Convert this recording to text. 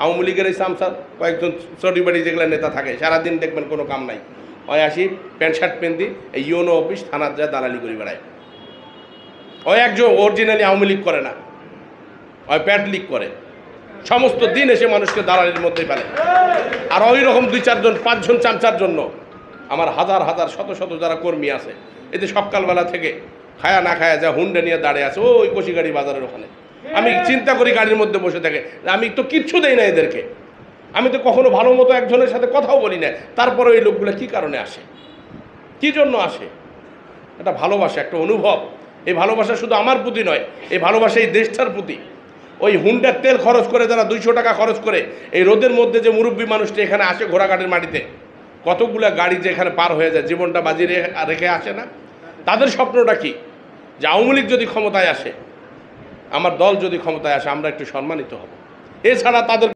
আওয়ামী লীগের এই সামসার কয়েকজন চটিবাড়ি যেগুলো নেতা থাকে সারাদিন দেখবেন কোনো কাম নাই, ওই আসি প্যান্ট শার্ট পেন্দি এই ইউনো অফিস থানার যা দালালি করে বেড়ায়। ওই একজন অরিজিনালি আওয়ামী লীগ করে না, ওই প্যাট লীগ করে, সমস্ত দিন এসে মানুষকে দালালির মধ্যে ফেলে। আর ওই রকম 2-4 জন 5 জন চামচার জন্য আমার হাজার হাজার শত শত যারা কর্মী আছে এতে সকালবেলা থেকে খায়া না খায়া যা হুন্ডা নিয়ে দাঁড়িয়ে আছে ওই কষিগাড়ি বাজারের ওখানে। আমি চিন্তা করি গাড়ির মধ্যে বসে থাকে, আমি তো কিচ্ছু দেই না এদেরকে, আমি তো কখনো ভালো মতো একজনের সাথে কথাও বলি না, তারপরে এই লোকগুলো কী কারণে আসে, কী জন্য আসে? একটা ভালোবাসা, একটা অনুভব। এই ভালোবাসা শুধু আমার প্রতি নয়, এই ভালোবাসা এই দেশটার প্রতি। ওই হুন্ডার তেল খরচ করে যারা 200 টাকা খরচ করে এই রোদের মধ্যে যে মুরব্বী মানুষটি এখানে আসে ঘোড়াঘাটের মাটিতে, কতগুলা গাড়ি যে এখানে পার হয়ে যায়, জীবনটা বাজি রেখে আসে না? তাদের স্বপ্নটা কি? যে আওয়ামী লীগ যদি ক্ষমতায় আসে, আমার দল যদি ক্ষমতায় আসে, আমরা একটু সম্মানিত হব। এছাড়া তাদের